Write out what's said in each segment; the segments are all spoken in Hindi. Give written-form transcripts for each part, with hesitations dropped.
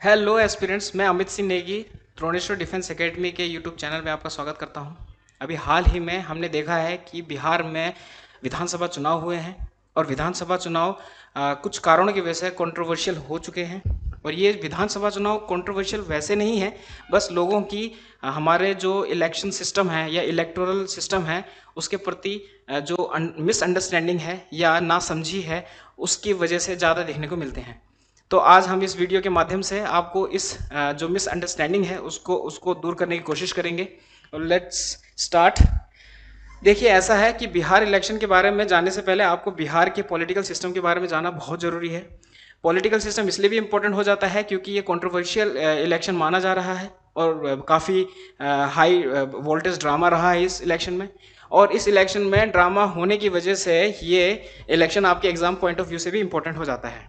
हेलो एस्पिरेंट्स, मैं अमित सिंह नेगी द्रोणेश्वर डिफेंस एकेडमी के यूट्यूब चैनल में आपका स्वागत करता हूं। अभी हाल ही में हमने देखा है कि बिहार में विधानसभा चुनाव हुए हैं और विधानसभा चुनाव कुछ कारणों की वजह से कंट्रोवर्शियल हो चुके हैं। और ये विधानसभा चुनाव कंट्रोवर्शियल वैसे नहीं है, बस लोगों की हमारे जो इलेक्शन सिस्टम है या इलेक्टोरल सिस्टम है उसके प्रति जो मिसअंडरस्टैंडिंग है या नासमझी है उसकी वजह से ज़्यादा देखने को मिलते हैं। तो आज हम इस वीडियो के माध्यम से आपको इस जो मिसअंडरस्टैंडिंग है उसको दूर करने की कोशिश करेंगे। और लेट्स स्टार्ट। देखिए, ऐसा है कि बिहार इलेक्शन के बारे में जानने से पहले आपको बिहार के पॉलिटिकल सिस्टम के बारे में जानना बहुत ज़रूरी है। पॉलिटिकल सिस्टम इसलिए भी इम्पोर्टेंट हो जाता है क्योंकि ये कंट्रोवर्शियल इलेक्शन माना जा रहा है और काफ़ी हाई वोल्टेज ड्रामा रहा है इस इलेक्शन में। और इस इलेक्शन में ड्रामा होने की वजह से ये इलेक्शन आपके एग्जाम पॉइंट ऑफ व्यू से भी इम्पोर्टेंट हो जाता है।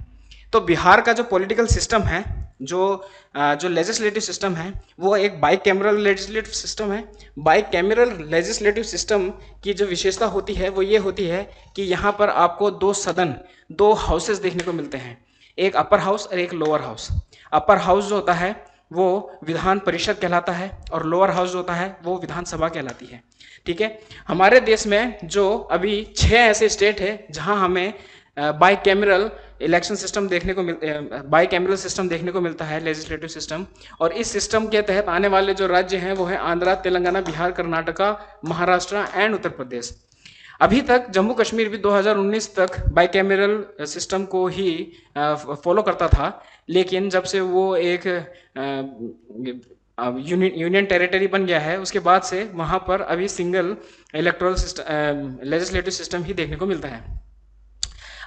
तो बिहार का जो पॉलिटिकल सिस्टम है, जो लेजिस्लेटिव सिस्टम है, वो एक बाई कैमरल लेजिस्लेटिव सिस्टम है। बाई कैमरल लेजिस्लेटिव सिस्टम की जो विशेषता होती है वो ये होती है कि यहाँ पर आपको दो सदन, दो हाउसेस देखने को मिलते हैं, एक अपर हाउस और एक लोअर हाउस। अपर हाउस जो होता है वो विधान परिषद कहलाता है और लोअर हाउस जो होता है वो विधानसभा कहलाती है। ठीक है, हमारे देश में जो अभी 6 ऐसे स्टेट है जहां हमें बाई कैमरल इलेक्शन सिस्टम देखने को बाई कैमरल सिस्टम देखने को मिलता है, लेजिस्लेटिव सिस्टम। और इस सिस्टम के तहत आने वाले जो राज्य हैं वो है आंध्रा, तेलंगाना, बिहार, कर्नाटका, महाराष्ट्र एंड उत्तर प्रदेश। अभी तक जम्मू कश्मीर भी 2019 तक बाई कैमरल सिस्टम को ही फॉलो करता था, लेकिन जब से वो एक यूनियन टेरिटरी बन गया है उसके बाद से वहाँ पर अभी single electoral system legislative system ही देखने को मिलता है।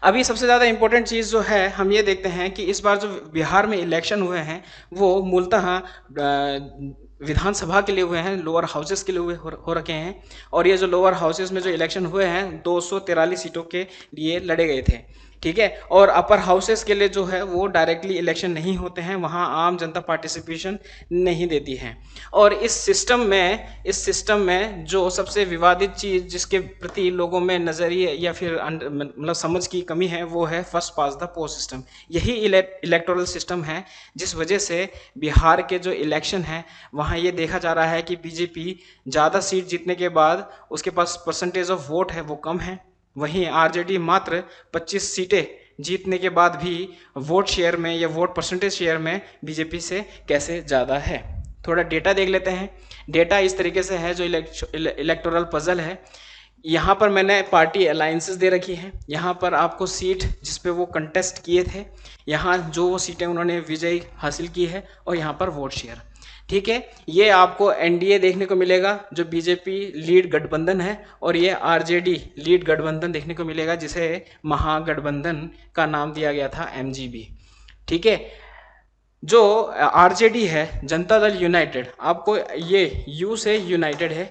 अभी सबसे ज़्यादा इंपॉर्टेंट चीज़ जो है हम ये देखते हैं कि इस बार जो बिहार में इलेक्शन हुए हैं वो मूलतः विधानसभा के लिए हुए हैं, लोअर हाउसेस के लिए हुए हो रखे हैं। और ये जो लोअर हाउसेस में जो इलेक्शन हुए हैं 243 सीटों के लिए लड़े गए थे। ठीक है, और अपर हाउसेस के लिए जो है वो डायरेक्टली इलेक्शन नहीं होते हैं, वहाँ आम जनता पार्टिसिपेशन नहीं देती है। और इस सिस्टम में जो सबसे विवादित चीज़ जिसके प्रति लोगों में नज़रिए या फिर मतलब समझ की कमी है वो है first pass the post system. यही इलेक्टोरल सिस्टम है जिस वजह से बिहार के जो इलेक्शन है वहाँ ये देखा जा रहा है कि बीजेपी ज़्यादा सीट जीतने के बाद उसके पास परसेंटेज ऑफ वोट है वो कम है, वहीं आरजेडी मात्र 25 सीटें जीतने के बाद भी वोट शेयर में या वोट परसेंटेज शेयर में बीजेपी से कैसे ज़्यादा है। थोड़ा डेटा देख लेते हैं। डेटा इस तरीके से है, जो इलेक्टोरल पजल है। यहाँ पर मैंने पार्टी अलायंसेस दे रखी है, यहाँ पर आपको सीट जिस पे वो कंटेस्ट किए थे, यहाँ जो वो सीटें उन्होंने विजय हासिल की है, और यहाँ पर वोट शेयर। ठीक है, ये आपको एनडीए देखने को मिलेगा जो बीजेपी लीड गठबंधन है, और ये आरजेडी लीड गठबंधन देखने को मिलेगा जिसे महागठबंधन का नाम दिया गया था, एमजीबी। ठीक है, जो आरजेडी है, जनता दल यूनाइटेड, आपको ये यू से यूनाइटेड है।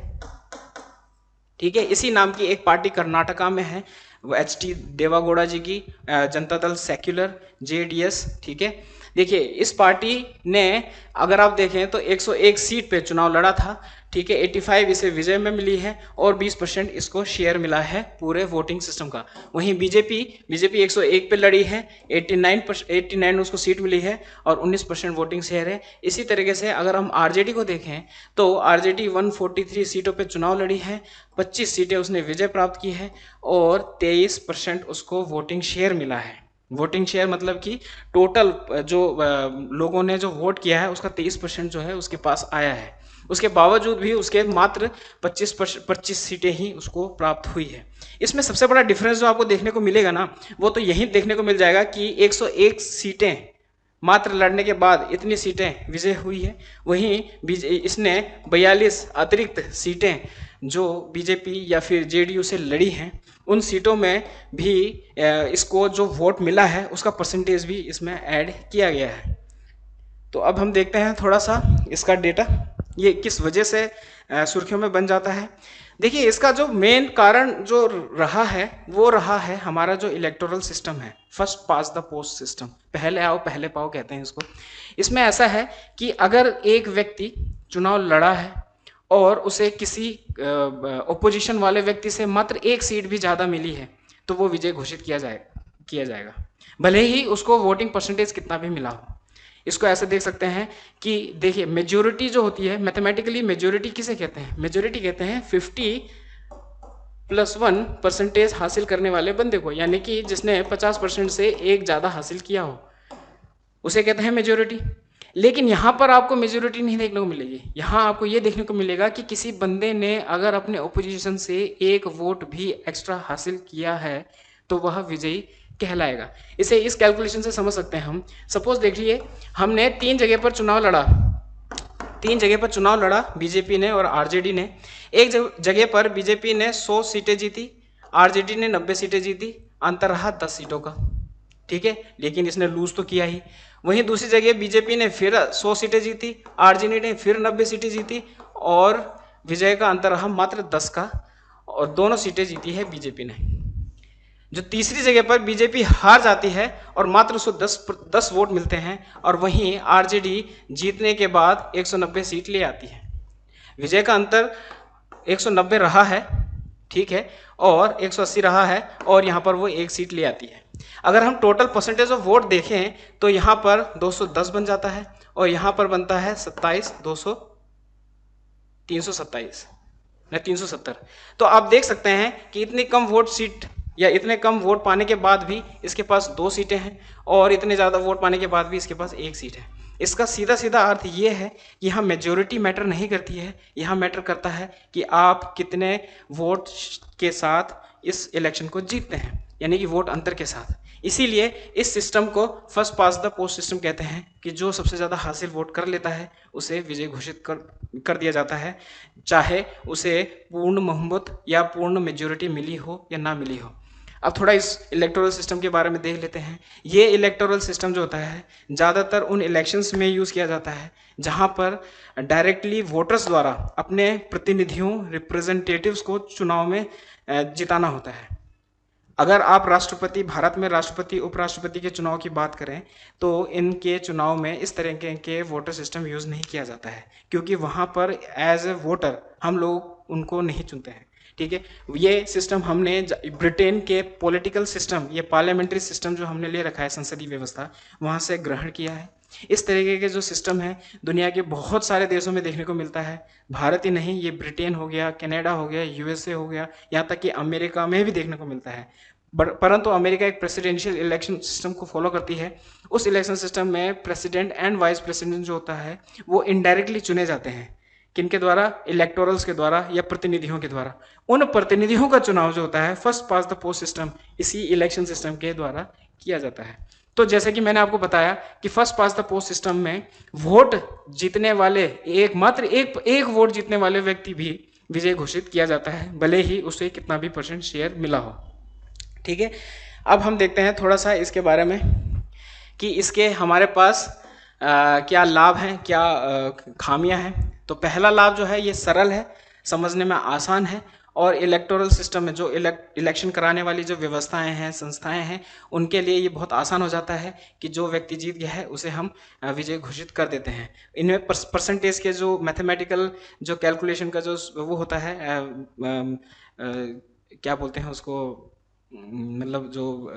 ठीक है, इसी नाम की एक पार्टी कर्नाटका में है, वो एच.डी. देवागौड़ा जी की जनता दल सेक्युलर, जेडीएस। ठीक है, देखिए इस पार्टी ने अगर आप देखें तो 101 सीट पे चुनाव लड़ा था। ठीक है, 85 इसे विजय में मिली है और 20% इसको शेयर मिला है पूरे वोटिंग सिस्टम का। वहीं बीजेपी 101 पे लड़ी है, 89 उसको सीट मिली है और 19% वोटिंग शेयर है। इसी तरीके से अगर हम आरजेडी को देखें तो आरजेडी 143 सीटों पे चुनाव लड़ी है, 25 सीटें उसने विजय प्राप्त की है और 23% उसको वोटिंग शेयर मिला है। वोटिंग शेयर मतलब कि टोटल जो लोगों ने जो वोट किया है उसका 23% जो है उसके पास आया है। उसके बावजूद भी उसके मात्र 25 सीटें ही उसको प्राप्त हुई है। इसमें सबसे बड़ा डिफरेंस जो आपको देखने को मिलेगा ना, वो तो यही देखने को मिल जाएगा कि 101 सीटें मात्र लड़ने के बाद इतनी सीटें विजय हुई है, वहीं इसने 42 अतिरिक्त सीटें जो बीजेपी या फिर जेडीयू से लड़ी हैं उन सीटों में भी इसको जो वोट मिला है उसका परसेंटेज भी इसमें ऐड किया गया है। तो अब हम देखते हैं थोड़ा सा इसका डेटा, ये किस वजह से सुर्खियों में बन जाता है। देखिए, इसका जो मेन कारण जो रहा है वो रहा है हमारा जो इलेक्टोरल सिस्टम है, first pass the post system, पहले आओ पहले पाओ कहते हैं इसको। इसमें ऐसा है कि अगर एक व्यक्ति चुनाव लड़ा है और उसे किसी ओपोजिशन वाले व्यक्ति से मात्र एक सीट भी ज़्यादा मिली है तो वो विजय घोषित किया जाएगा, भले ही उसको वोटिंग परसेंटेज कितना भी मिला हो। इसको ऐसे देख सकते हैं कि देखिए मेजोरिटी जो होती है, मैथमेटिकली मेजोरिटी किसे कहते हैं? मेजोरिटी कहते हैं 50+1% हासिल करने वाले बंदे को, यानी कि जिसने 50% से एक ज़्यादा हासिल किया हो, उसे कहते हैं मेजोरिटी। लेकिन यहाँ पर आपको मेजोरिटी नहीं देखने को मिलेगी, यहाँ आपको ये देखने को मिलेगा कि किसी बंदे ने अगर अपने ओपोजिशन से एक वोट भी एक्स्ट्रा हासिल किया है तो वह विजयी कहलाएगा। इसे इस कैलकुलेशन से समझ सकते हैं हम। सपोज देखिए हमने 3 जगह पर चुनाव लड़ा बीजेपी ने और आरजेडी ने। एक जगह पर बीजेपी ने 100 सीटें जीती, आरजेडी ने 90 सीटें जीती, अंतर रहा 10 सीटों का, ठीक है, लेकिन इसने लूज तो किया ही। वहीं दूसरी जगह बीजेपी ने फिर 100 सीटें जीती, आरजेडी ने फिर 90 सीटें जीती और विजय का अंतर रहा मात्र 10 का, और दोनों सीटें जीती है बीजेपी ने। जो तीसरी जगह पर बीजेपी हार जाती है और मात्र उसको 10 वोट मिलते हैं, और वहीं आरजेडी जीतने के बाद 190 सीट ले आती है। विजय का अंतर 190 रहा है, ठीक है, और 180 रहा है, और यहाँ पर वो 1 सीट ले आती है। अगर हम टोटल परसेंटेज ऑफ वोट देखें तो यहाँ पर 210 बन जाता है और यहाँ पर बनता है 370। तो आप देख सकते हैं कि इतनी कम वोट सीट या इतने कम वोट पाने के बाद भी इसके पास 2 सीटें हैं, और इतने ज़्यादा वोट पाने के बाद भी इसके पास 1 सीट है। इसका सीधा सीधा अर्थ ये है कि यहाँ मेजोरिटी मैटर नहीं करती है, यहाँ मैटर करता है कि आप कितने वोट के साथ इस इलेक्शन को जीतते हैं, यानी कि वोट अंतर के साथ। इसीलिए इस सिस्टम को first pass the post system कहते हैं कि जो सबसे ज़्यादा हासिल वोट कर लेता है उसे विजय घोषित कर दिया जाता है, चाहे उसे पूर्ण बहुमत या पूर्ण मेजोरिटी मिली हो या ना मिली हो। अब थोड़ा इस इलेक्टोरल सिस्टम के बारे में देख लेते हैं। ये इलेक्टोरल सिस्टम जो होता है ज़्यादातर उन इलेक्शंस में यूज़ किया जाता है जहाँ पर डायरेक्टली वोटर्स द्वारा अपने प्रतिनिधियों, रिप्रेजेंटेटिव्स को चुनाव में जिताना होता है। अगर आप भारत में राष्ट्रपति उपराष्ट्रपति के चुनाव की बात करें तो इनके चुनाव में इस तरह के वोटर सिस्टम यूज़ नहीं किया जाता है, क्योंकि वहाँ पर एज ए वोटर हम लोग उनको नहीं चुनते हैं, ठीक है। ये सिस्टम हमने ब्रिटेन के पॉलिटिकल सिस्टम, ये पार्लियामेंट्री सिस्टम जो हमने ले रखा है, संसदीय व्यवस्था, वहाँ से ग्रहण किया है। इस तरीके के जो सिस्टम है दुनिया के बहुत सारे देशों में देखने को मिलता है। भारत ही नहीं, ये ब्रिटेन हो गया, कनाडा हो गया, यूएसए हो गया, यहाँ तक कि अमेरिका में भी देखने को मिलता है। परंतु अमेरिका एक प्रेसिडेंशियल इलेक्शन सिस्टम को फॉलो करती है। उस इलेक्शन सिस्टम में प्रेसिडेंट एंड वाइस प्रेसिडेंट जो होता है वो इनडायरेक्टली चुने जाते हैं। किनके द्वारा? इलेक्टोरल्स के द्वारा या प्रतिनिधियों के द्वारा। उन प्रतिनिधियों का चुनाव जो होता है first pass the post system, इसी इलेक्शन सिस्टम के द्वारा किया जाता है। तो जैसे कि मैंने आपको बताया कि first pass the post system में वोट जीतने वाले मात्र एक वोट जीतने वाले व्यक्ति भी विजय घोषित किया जाता है, भले ही उसे कितना भी % शेयर मिला हो, ठीक है। अब हम देखते हैं थोड़ा सा इसके बारे में कि इसके हमारे पास क्या लाभ हैं, क्या खामियां हैं। तो पहला लाभ जो है ये सरल है, समझने में आसान है, और इलेक्टोरल सिस्टम में जो इलेक्शन कराने वाली जो व्यवस्थाएं हैं, संस्थाएं हैं, उनके लिए ये बहुत आसान हो जाता है कि जो व्यक्ति जीत गया है उसे हम विजय घोषित कर देते हैं। इनमें परसेंटेज के जो मैथमेटिकल जो कैलकुलेशन का जो वो होता है, क्या बोलते हैं उसको, मतलब जो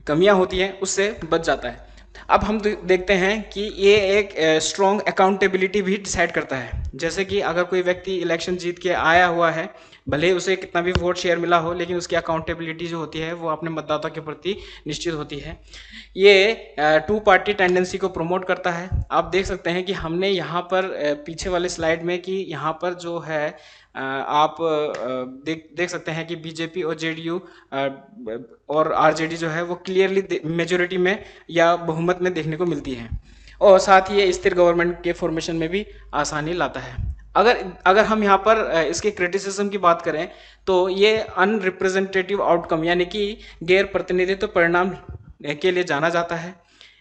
कमियां होती हैं उससे बच जाता है। अब हम देखते हैं कि ये एक स्ट्रॉन्ग अकाउंटेबिलिटी भी डिसाइड करता है। जैसे कि अगर कोई व्यक्ति इलेक्शन जीत के आया हुआ है, भले उसे कितना भी वोट शेयर मिला हो, लेकिन उसकी अकाउंटेबिलिटी जो होती है वो अपने मतदाता के प्रति निश्चित होती है। ये 2 पार्टी टेंडेंसी को प्रमोट करता है। आप देख सकते हैं कि हमने यहाँ पर पीछे वाले स्लाइड में कि यहाँ पर जो है आप देख सकते हैं कि बीजेपी और जेडीयू और आरजेडी जो है वो क्लियरली मेजोरिटी में या बहुमत में देखने को मिलती है, और साथ ही ये स्थिर गवर्नमेंट के फॉर्मेशन में भी आसानी लाता है। अगर हम यहाँ पर इसके क्रिटिसिज्म की बात करें तो ये अनरिप्रेजेंटेटिव आउटकम यानी कि गैर प्रतिनिधित्व परिणाम के लिए जाना जाता है,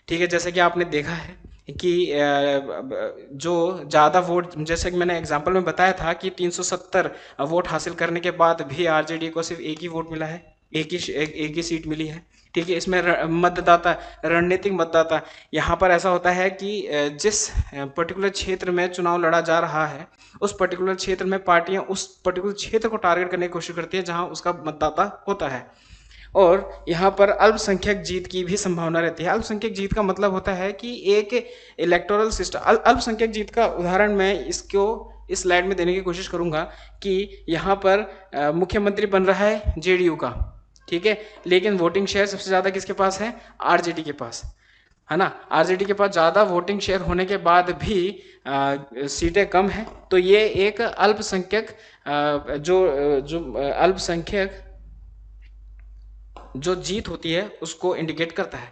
ठीक है। जैसे कि आपने देखा है कि जो ज़्यादा वोट, जैसे कि मैंने एग्जांपल में बताया था कि 370 वोट हासिल करने के बाद भी आरजेडी को सिर्फ 1 ही वोट मिला है, एक ही सीट मिली है, ठीक है। इसमें रणनीतिक मतदाता, यहाँ पर ऐसा होता है कि जिस पर्टिकुलर क्षेत्र में चुनाव लड़ा जा रहा है उस पर्टिकुलर क्षेत्र में पार्टियां उस पर्टिकुलर क्षेत्र को टारगेट करने की कोशिश करती है जहां उसका मतदाता होता है, और यहाँ पर अल्पसंख्यक जीत की भी संभावना रहती है। अल्पसंख्यक जीत का मतलब होता है कि एक इलेक्टोरल सिस्टम, अल्पसंख्यक जीत का उदाहरण मैं इसको इस स्लाइड में देने की कोशिश करूंगा कि यहाँ पर मुख्यमंत्री बन रहा है जेडीयू का, ठीक है, लेकिन वोटिंग शेयर सबसे ज़्यादा किसके पास है? आरजेडी के पास, है ना। आरजेडी के पास ज़्यादा वोटिंग शेयर होने के बाद भी सीटें कम हैं, तो ये एक अल्पसंख्यक जो अल्पसंख्यक जो जीत होती है उसको इंडिकेट करता है।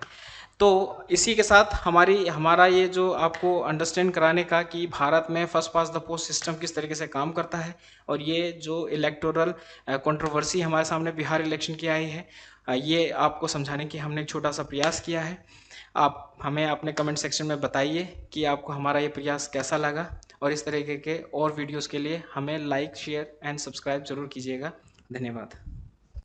तो इसी के साथ हमारा ये जो आपको अंडरस्टैंड कराने का कि भारत में first pass the post system किस तरीके से काम करता है, और ये जो इलेक्टोरल कंट्रोवर्सी हमारे सामने बिहार इलेक्शन की आई है, ये आपको समझाने की हमने एक छोटा सा प्रयास किया है। आप हमें अपने कमेंट सेक्शन में बताइए कि आपको हमारा ये प्रयास कैसा लगा, और इस तरीके के और वीडियोस के लिए हमें लाइक, शेयर एंड सब्सक्राइब जरूर कीजिएगा। धन्यवाद।